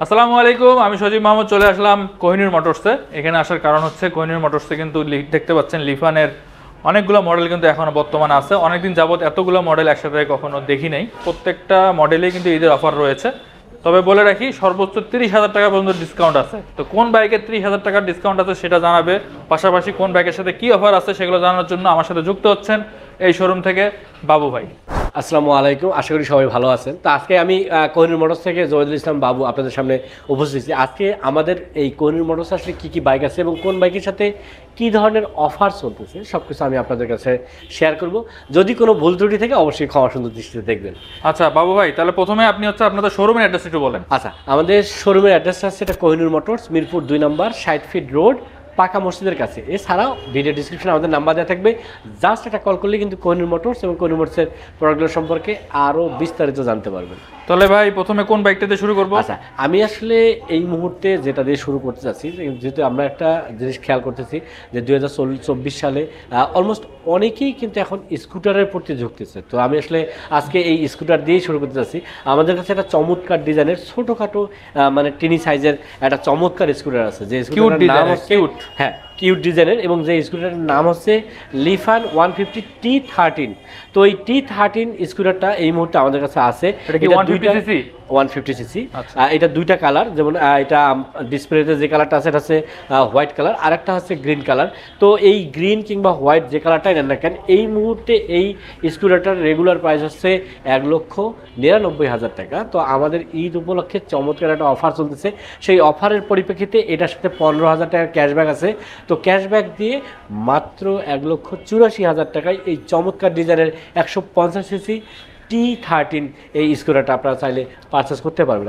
আসসালামু আলাইকুম, আমি সজীব মাহমুদ চলে আসলাম কোহিনূর মোটরসে। এখানে আসার কারণ হচ্ছে কোহিনূর মোটরসে কিন্তু দেখতে পাচ্ছেন লিফানের অনেকগুলো মডেল কিন্তু এখনো বর্তমানে আছে। অনেকদিন যাবত এতগুলো মডেল একসাথে কখনো দেখি নাই। প্রত্যেকটা মডেলেই কিন্তু ঈদের অফার রয়েছে। তবে বলে রাখি, সর্বোচ্চ 30,000 টাকা পর্যন্ত ডিসকাউন্ট আছে। তো কোন বাইকে 30,000 টাকার ডিসকাউন্ট আছে সেটা জানাবে, পাশাপাশি কোন বাইকের সাথে কি অফার আছে সেগুলো জানার জন্য আমার সাথে যুক্ত হচ্ছেন এই শোরুম থেকে বাবু ভাই। আসসালামু আলাইকুম, আশা করি সবাই ভালো আছেন। তো আজকে আমি কোহিনূর মোটরস থেকে জহিদুল ইসলাম বাবু আপনাদের সামনে উপস্থিত আছি। আজকে আমাদের এই কোহিনূর মোটরস আসলে কী কী বাইক আছে এবং কোন বাইকের সাথে কী ধরনের অফার চলতেছে সব কিছু আমি আপনাদের কাছে শেয়ার করব। যদি কোনো ভুল ত্রুটি থেকে অবশ্যই ক্ষমা সুন্দর দৃষ্টিতে দেখবেন। আচ্ছা বাবু ভাই, তাহলে প্রথমে আপনি আপনাদের শোরুমের অ্যাড্রেস একটু বলেন। আচ্ছা, আমাদের শোরুমের অ্যাড্রেসটা আছে এটা কোহিনূর মোটরস, মিরপুর 2 নম্বর 60 ফিট রোড, পাকা মসজিদের কাছে। এছাড়াও ভিডিও ডিসক্রিপশনে আমাদের নাম্বার দেওয়া থাকবে, জাস্ট একটা কল করলে কিন্তু কোহিনূর মোটরস এবং কোহিনূর মোটরসের প্রোডাক্টগুলো সম্পর্কে আরও বিস্তারিত জানতে পারবেন। তাহলে ভাই প্রথমে কোন বাইকটাতে শুরু করব? আচ্ছা, আমি আসলে এই মুহূর্তে যেটা দিয়ে শুরু করতে চাচ্ছি, যেহেতু আমরা একটা জিনিস খেয়াল করতেছি যে 2024 সালে অলমোস্ট অনেকেই কিন্তু এখন স্কুটারের প্রতি ঝুঁকতেছে। তো আমি আসলে আজকে এই স্কুটার দিয়েই শুরু করতে চাচ্ছি। আমাদের কাছে একটা চমৎকার ডিজাইনের ছোটোখাটো মানে টিনি সাইজের একটা চমৎকার স্কুটার আছে, যে স্কুটারের নাম হচ্ছে কিউট ডিজাইনের, এবং যে স্কুটারের নাম হচ্ছে লিফান 150 T13। তো এই T13 স্কুটারটা এই মুহূর্তে আমাদের কাছে আছে। এটা কি 150 সিসি। এটা দুইটা কালার, যেমন এটা ডিসপ্লেতে যে কালারটা আছে এটা হচ্ছে হোয়াইট কালার, আর একটা হচ্ছে গ্রিন কালার। তো এই গ্রিন কিংবা হোয়াইট যে কালারটাই নেন না কেন, এই মুহূর্তে এই স্কুটারটার রেগুলার প্রাইস হচ্ছে 1,99,000 টাকা। তো আমাদের ঈদ উপলক্ষে চমৎকার একটা অফার চলতেছে। সেই অফারের পরিপ্রেক্ষিতে এটার সাথে 15,000 টাকার ক্যাশব্যাক আছে। তো ক্যাশব্যাক দিয়ে মাত্র 1,84,000 টাকায় এই চমৎকার ডিজাইনের 150 সিসি T13 এই স্কুটারটা আপনারা চাইলে পারচেস করতে পারবেন।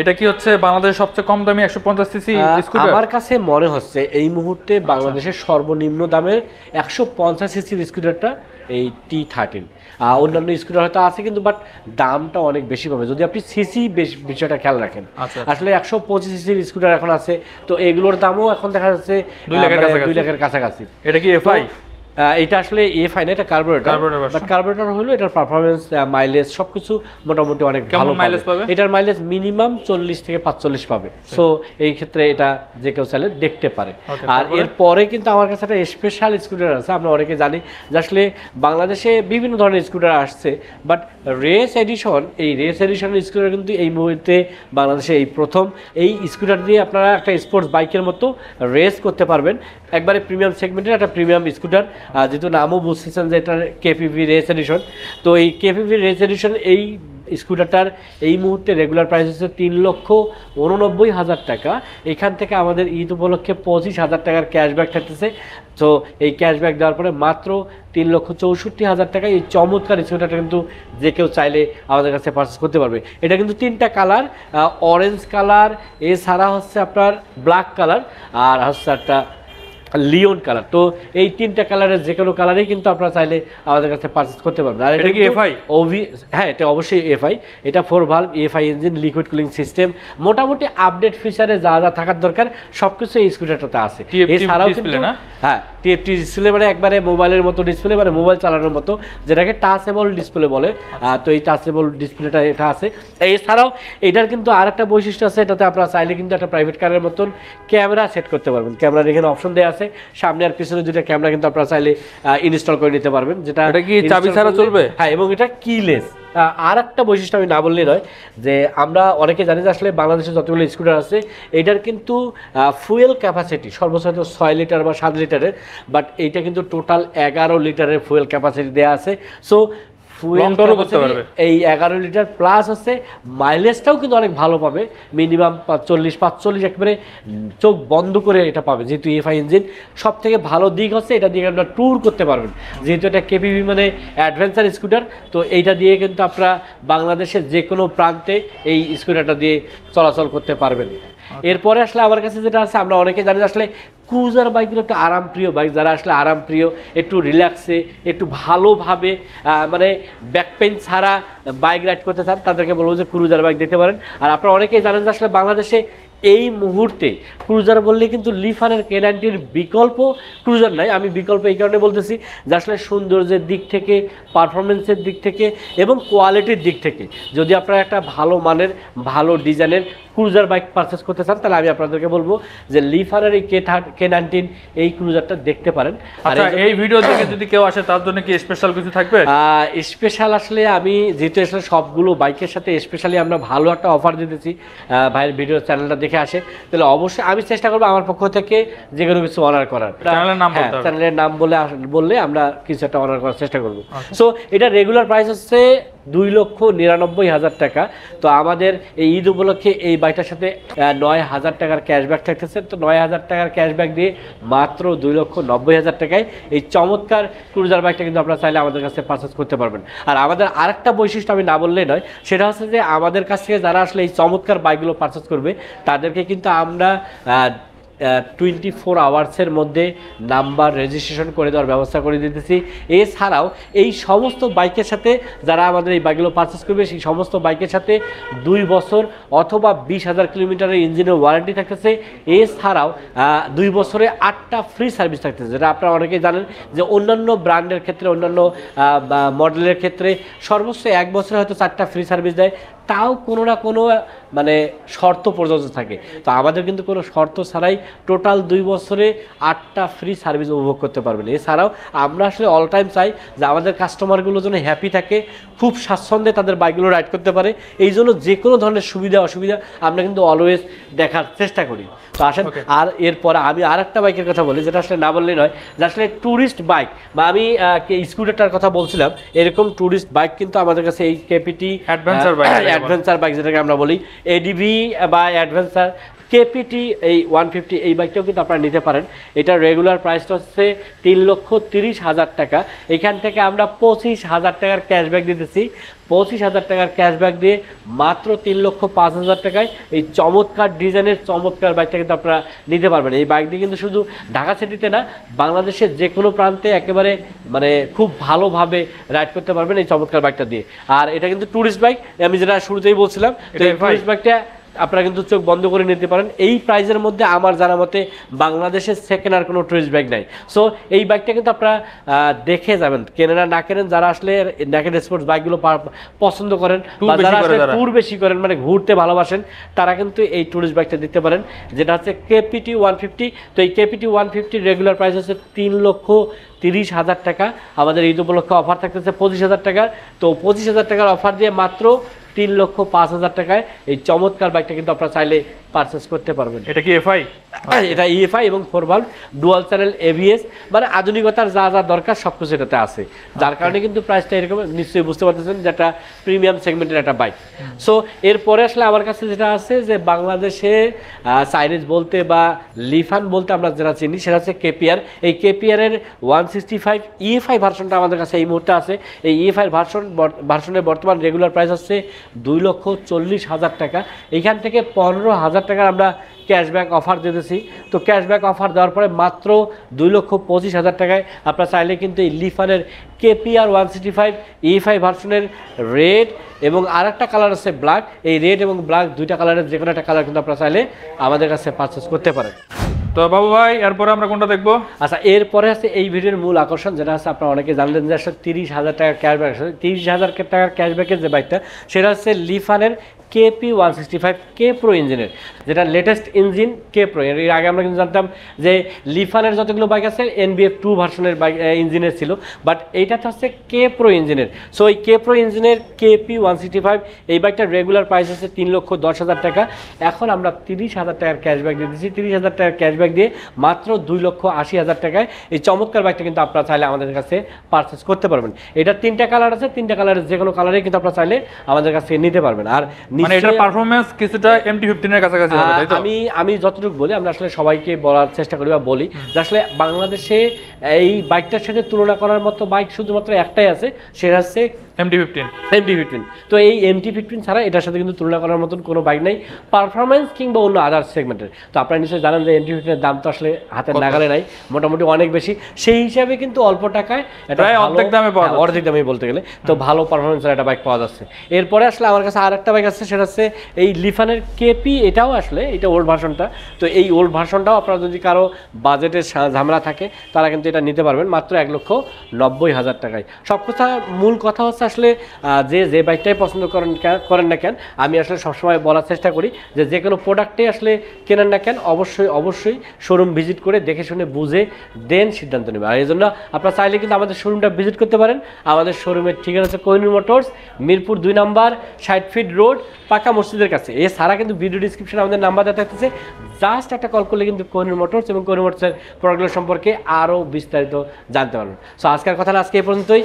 এটা কি হচ্ছে বাংলাদেশের সবচেয়ে কম দামি 150 সিসি স্কুটার? আমার কাছে মনে হচ্ছে এই মুহূর্তে বাংলাদেশের সর্বনিম্ন দামের 150 সিসির স্কুটারটা এই T13। অন্যান্য স্কুটার হয়তো আছে কিন্তু বাট দামটা অনেক বেশি পাবে যদি আপনি সিসি বিষয়টা খেয়াল রাখেন। আসলে 125 সিসির স্কুটার এখন আছে, তো এগুলোর দামও এখন দেখা যাচ্ছে 2 লাখের কাছাকাছি। এটা কি এফআই? এটা আসলে এফআই না, এটা কার্বোরেটর। বাট কার্বোরেটর হলো এটার পারফরমেন্স, মাইলেজ সবকিছু মোটামুটি অনেক ভালো মাইলেজ পাবে। এটার মাইলেজ মিনিমাম 40 থেকে 45 পাবে। সো এই ক্ষেত্রে এটা যে কেউ চাইলে দেখতে পারে। আর এরপরে কিন্তু আমার কাছে একটা স্পেশাল স্কুটার আছে। আমরা অনেকে জানি যে আসলে বাংলাদেশে বিভিন্ন ধরনের স্কুটার আসছে, বাট রেস এডিশনের স্কুটার কিন্তু এই মুহূর্তে বাংলাদেশে এই প্রথম। এই স্কুটার দিয়ে আপনারা একটা স্পোর্টস বাইকের মতো রেস করতে পারবেন, একবারে প্রিমিয়াম সেগমেন্টের একটা প্রিমিয়াম স্কুটার। যেহেতু নামও বুঝতেছেন যে এটা কেপিভি রেস এডিশন। তো এই কেপিভি রেস এডিশন এই স্কুটারটার এই মুহূর্তে রেগুলার প্রাইস হচ্ছে 3,89,000 টাকা। এখান থেকে আমাদের ঈদ উপলক্ষে 25,000 টাকার ক্যাশব্যাক থাকতেছে। তো এই ক্যাশব্যাক দেওয়ার পরে মাত্র 3,64,000 টাকা এই চমৎকার স্কুটারটা কিন্তু যে কেউ চাইলে আমাদের কাছে পারচেস করতে পারবে। এটা কিন্তু 3টা কালার, অরেঞ্জ কালার, এছাড়া হচ্ছে আপনার ব্ল্যাক কালার, আর হচ্ছে একটা লিওন কালার। তো এই 3টা কালারের যে কোনো কালারেই কিন্তু আপনারা চাইলে আমাদের কাছে পারচেস করতে পারবেন। আর এটা কি এফআই? হ্যাঁ, এটা অবশ্যই এফআই। এটা 4 valve FI engine, liquid cooling system, মোটামুটি আপডেট ফিচারে যা যা থাকার দরকার সবকিছু এই স্কুটারটাতে আছে। এছাড়াও কিন্তু টিএফটি ডিসপ্লে, মানে একবারে মোবাইলের মতো ডিসপ্লে, মানে মোবাইল চালানোর মতো, যেটাকে টাচেবল ডিসপ্লে বলে। তো এই টাচেবল ডিসপ্লেটা এটা আছে। এছাড়াও এটার কিন্তু আর একটা বৈশিষ্ট্য আছে, এটাতে আপনারা চাইলে কিন্তু একটা প্রাইভেট কারের মতন ক্যামেরা সেট করতে পারবেন। ক্যামেরার এখানে অপশন দেওয়া আছে, সামনে আর পিছনে দুটো ক্যামেরা কিন্তু আপনারা চাইলে ইনস্টল করে নিতে পারবেন। যেটা কি চাবি ছাড়া চলবে? হ্যাঁ, এবং এটা কিলেস। আর একটা বৈশিষ্ট্য আমি না বললেই নয়, যে আমরা অনেকে জানি যে আসলে বাংলাদেশে যতগুলো স্কুটার আছে এটার কিন্তু ফুয়েল ক্যাপাসিটি সর্বোচ্চ 6 লিটার বা 7 লিটারের, বাট এইটা কিন্তু টোটাল 11 লিটারের ফুয়েল ক্যাপাসিটি দেওয়া আছে। সো এই 11 লিটার প্লাস আছে, মাইলেজটাও কিন্তু অনেক ভালো পাবে, মিনিমাম 45 একেবারে চোখ বন্ধ করে এটা পাবে। যেহেতু এফআই ইঞ্জিন, সব থেকে ভালো দিক হচ্ছে এটা দিয়ে আপনারা ট্যুর করতে পারবেন। যেহেতু এটা কেপিভি মানে অ্যাডভেঞ্চার স্কুটার, তো এইটা দিয়ে কিন্তু আপনারা বাংলাদেশের যে কোনো প্রান্তে এই স্কুটারটা দিয়ে চলাচল করতে পারবেন। এরপরে আসলে আমার কাছে যেটা আছে, আমরা অনেকে জানি আসলে ক্রুজার বাইকগুলো একটু আরামপ্রিয় বাইক, যারা আসলে আরামপ্রিয়, একটু রিল্যাক্সে, একটু ভালোভাবে মানে ব্যাক পেইন ছাড়া বাইক রাইড করতে চান, তাদেরকে বলবো যে ক্রুজার বাইক দিতে পারেন। আর আপনারা অনেকেই জানেন যে আসলে বাংলাদেশে এই মুহূর্তে ক্রুজার বললে কিন্তু লিফানের K90-র বিকল্প ক্রুজার নাই। আমি বিকল্প এই কারণে বলতেছি যে আসলে সৌন্দর্যের দিক থেকে, পারফরমেন্সের দিক থেকে এবং কোয়ালিটির দিক থেকে যদি আপনারা একটা ভালো মানের, ভালো ডিজাইনের ক্রুজার বাইক পারচেস করতে চান তাহলে আমি আপনাদেরকে বলবো যে লিফানের এই K19 এই ক্রুজারটা দেখতে পারেন। আচ্ছা, এই ভিডিও দেখে যদি কেউ আসে তার জন্য কি স্পেশাল কিছু থাকবে? স্পেশাল আসলে আমি যেহেতু আসলে সবগুলো বাইকের সাথে স্পেশালি আমরা ভালো একটা অফার দিতেছি, ভাইয়ের ভিডিও চ্যানেলটা দেখে আসে তাহলে অবশ্যই আমি চেষ্টা করবো আমার পক্ষ থেকে যে কোনো কিছু অনার করার। চ্যানেলের নাম বললে আমরা কিছু একটা অনার করার চেষ্টা করবো। সো এটা রেগুলার প্রাইস হচ্ছে 2,99,000 টাকা। তো আমাদের এই ঈদ উপলক্ষে এই বাইকটার সাথে 9,000 টাকার ক্যাশব্যাক থাকতেছে। তো 9,000 টাকার ক্যাশব্যাক দিয়ে মাত্র 2,90,000 টাকায় এই চমৎকার ক্রুজার বাইকটা কিন্তু আপনারা চাইলে আমাদের কাছে পারচেস করতে পারবেন। আর আমাদের আরেকটা বৈশিষ্ট্য আমি না বললেই নয়, সেটা হচ্ছে যে আমাদের কাছ থেকে যারা আসলে এই চমৎকার বাইকগুলো পারচেস করবে তাদেরকে কিন্তু আমরা 24 আওয়ার্সের মধ্যে নাম্বার রেজিস্ট্রেশন করে দেওয়ার ব্যবস্থা করে দিতেছি। এছাড়াও এই সমস্ত বাইকের সাথে যারা আমাদের এই বাইকগুলো পারচেস করবে সেই সমস্ত বাইকের সাথে 2 বছর অথবা 20,000 কিলোমিটারের ইঞ্জিনের ওয়ারেন্টি থাকতেছে। এছাড়াও 2 বছরে 8টা ফ্রি সার্ভিস থাকতেছে, যেটা আপনারা অনেকেই জানেন যে অন্যান্য ব্র্যান্ডের ক্ষেত্রে অন্যান্য মডেলের ক্ষেত্রে সর্বোচ্চ 1 বছরে হয়তো 4টা ফ্রি সার্ভিস দেয়, তাও কোনো না কোনো মানে শর্ত প্রযোজ্য থাকে। তো আমাদের কিন্তু কোনো শর্ত ছাড়াই টোটাল 2 বছরে 8টা ফ্রি সার্ভিস উপভোগ করতে পারবেন। এছাড়াও আমরা আসলে অল টাইম চাই যে আমাদের কাস্টমারগুলো যেন হ্যাপি থাকে, খুব স্বাচ্ছন্দ্যে তাদের বাইকগুলো রাইড করতে পারে। এই জন্য যে কোনো ধরনের সুবিধা অসুবিধা আমরা কিন্তু অলওয়েজ দেখার চেষ্টা করি। তো আসেন আর এরপরে আমি আর একটা বাইকের কথা বলি, যেটা আসলে না বললেই নয়, যে আসলে ট্যুরিস্ট বাইক বা আমি স্কুটারটার কথা বলছিলাম, এরকম ট্যুরিস্ট বাইক কিন্তু আমাদের কাছে এই কেপিটি অ্যাডভেঞ্চার বাইক যেটাকে আমরা বলি এডিভি বা অ্যাডভেঞ্চার কেপিটি এই 150 এই বাইকটাও কিন্তু আপনারা নিতে পারেন। এটার রেগুলার প্রাইসটা হচ্ছে 3,30,000 টাকা। এখান থেকে আমরা 25,000 টাকার ক্যাশব্যাক দিতেছি। 25,000 টাকার ক্যাশব্যাক দিয়ে মাত্র 3,05,000 টাকায় এই চমৎকার ডিজাইনের চমৎকার বাইকটা কিন্তু আপনারা নিতে পারবেন। এই বাইক দিয়ে কিন্তু শুধু ঢাকা সিটিতে না, বাংলাদেশের যে কোনো প্রান্তে একেবারে মানে খুব ভালোভাবে রাইড করতে পারবেন এই চমৎকার বাইকটা দিয়ে। আর এটা কিন্তু ট্যুরিস্ট বাইক, আমি যেটা শুরুতেই বলছিলাম, এই ট্যুরিস্ট বাইকটা আপনারা কিন্তু চোখ বন্ধ করে নিতে পারেন। এই প্রাইজের মধ্যে আমার জানা মতে বাংলাদেশের সেকেন্ড আর কোনো টুরিস্ট বাইক নাই। সো এই বাইকটা কিন্তু আপনারা দেখে যাবেন, কেনেন আর না কেনেন, যারা আসলে নেকেড স্পোর্টস বাইকগুলো পছন্দ করেন বা যারা আসলে ট্যুর বেশি করেন মানে ঘুরতে ভালোবাসেন, তারা কিন্তু এই টুরিস্ট বাইকটা দিতে পারেন, যেটা হচ্ছে কেপিটি 150। তো এই কেপিটি 150 রেগুলার প্রাইস হচ্ছে 3,30,000 টাকা। আমাদের ঈদ উপলক্ষে অফার থাকতেছে 25,000 টাকার। তো 25,000 টাকার অফার দিয়ে মাত্র 3,05,000 টাকায় এই চমৎকার বাইকটা কিন্তু আপনারা চাইলে পারচেস করতে পারবেন। এটা কি এফআই? এটা ইএফআই এবং 4 ভালভ ডুয়াল চ্যানেল এবিএস, মানে আধুনিকতার যা যা দরকার সব কিছু এটাতে আছে, যার কারণে কিন্তু প্রাইসটা এরকম নিশ্চয়ই বুঝতে পারতেছেন যে একটা প্রিমিয়াম সেগমেন্টের একটা বাইক। সো এরপরে আসলে আমার কাছে যেটা আছে যে বাংলাদেশে সাইরেজ বলতে বা লিফান বলতে আমরা যেটা চিনি সেটা হচ্ছে কেপিআর। এই কেপিআরের 165 ইএফআই ভার্সনটা আমাদের কাছে এই মুহূর্তে আছে। এই ইএফআই ভার্সনের বর্তমান রেগুলার প্রাইস হচ্ছে 2,40,000 টাকা। এখান থেকে 15,000 টাকার আমরা ক্যাশব্যাক অফার দিতেছি। তো ক্যাশব্যাক অফার দেওয়ার পরে মাত্র 2,25,000 টাকায় আপনারা চাইলে কিন্তু এই লিফানের কেপিআর 165 ইএফআই ভার্সনের রেড এবং আরেকটা কালার আছে ব্ল্যাক, এই রেড এবং ব্ল্যাক দুইটা কালারের যে কোনো একটা কালার কিন্তু আপনারা চাইলে আমাদের কাছে পারচেস করতে পারেন। তো বাবু ভাই এরপরে আমরা কোনটা দেখবো? আচ্ছা, এরপরে আছে এই ভিডিওর মূল আকর্ষণ, যেটা আছে আপনারা অনেকে জানলেন যে আসলে 30,000 টাকার ক্যাশব্যাক, 30,000 টাকার ক্যাশব্যাকের যে বাইকটা সেটা হচ্ছে লিফানের কেপি 165 কে প্রো ইঞ্জিনের, যেটা লেটেস্ট ইঞ্জিন কে প্রো। এর আগে আমরা কিন্তু জানতাম যে লিফানের যতগুলো বাইক আছে NBF 2 ভার্সনের বাইক ইঞ্জিনের ছিল, বাট এইটাতে হচ্ছে কে প্রো ইঞ্জিনের। সো এই কে প্রো ইঞ্জিনের কেপি 165 এই বাইকটার রেগুলার প্রাইস আছে 3,10,000 টাকা। এখন আমরা 30,000 টাকার ক্যাশব্যাক দিয়ে দিচ্ছি। 30,000 টাকার ক্যাশব্যাক দিয়ে মাত্র 2,80,000 টাকায় এই চমৎকার বাইকটা কিন্তু আপনারা চাইলে আমাদের কাছে পারচেস করতে পারবেন। এটার 3টা কালার আছে, 3টা কালারের যে কোনো কালারে কিন্তু আপনারা চাইলে আমাদের কাছে নিতে পারবেন। আর মানে এটার পারফরম্যান্স কিছুটা MT-15 এর কাছাকাছি হবে, তাই তো? আমি যতটুকু বলি, আমরা আসলে সবাইকে বলার চেষ্টা করি বা বলি যে আসলে বাংলাদেশে এই বাইকটার সাথে তুলনা করার মতো বাইক শুধুমাত্র একটাই আছে, সেটা হচ্ছে MT-15। তো এই MT-15 ছাড়া এটার সাথে কিন্তু তুলনা করার মতন কোনো বাইক নাই পারফরম্যান্স কিংবা অন্য আদার সেগমেন্টের। তো আপনারা নিশ্চয়ই জানেন যে MT-15 এর দাম তো আসলে হাতের নাগালে নাই, মোটামুটি অনেক বেশি। সেই হিসাবে কিন্তু অল্প টাকায় এটা অর্ধেক দামে পাওয়া যাচ্ছে, অর্ধেক দামে বলতে গেলে। তো ভালো পারফরম্যান্সের একটা বাইক পাওয়া যাচ্ছে। এরপরে আসলে আমার কাছে আরেকটা বাইক আছে, সেটা হচ্ছে এই লিফানের কেপি। এটাও আসলে এটা ওল্ড ভার্সনটা। তো এই ওল্ড ভার্সনটাও আপনারা যদি কারো বাজেটের ঝামেলা থাকে তারা কিন্তু এটা নিতে পারবেন মাত্র 1,90,000 টাকায়। সব কথা মূল কথা হচ্ছে আসলে যে বাইকটাই পছন্দ করেন না কেন, আমি আসলে সবসময় বলার চেষ্টা করি যে কোনো প্রোডাক্টে আসলে কেনেন না কেন অবশ্যই শোরুম ভিজিট করে দেখে শুনে বুঝে দেন সিদ্ধান্ত নেবেন। আর এই জন্য আপনারা চাইলে কিন্তু আমাদের শোরুমটা ভিজিট করতে পারেন। আমাদের শোরুমের ঠিকানা হচ্ছে কোহিনূর মোটরস, মিরপুর 2 নম্বর 60 ফিট রোড, পাকা মসজিদের কাছে। এছাড়া কিন্তু ভিডিও ডিসক্রিপশনে আমাদের নাম্বার দেওয়া থাকতেছে, জাস্ট একটা কল করলে কিন্তু কোহিনূর মোটরস এবং কোহিনূর মোটরসের প্রোডাক্টগুলো সম্পর্কে আরও বিস্তারিত জানতে পারবেন। সো আজকের কথা আজকে এই পর্যন্তই,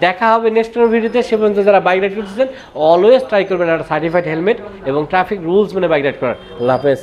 দেখা হবে নেক্সট ভিডিওতে। সে পর্যন্ত যারা বাইক রাইড করতেছেন অলওয়েজ ট্রাই করবেন একটা সার্টিফাইড হেলমেট এবং ট্রাফিক রুলস মেনে বাইক রাইড করার। আল্লাহ হাফেজ।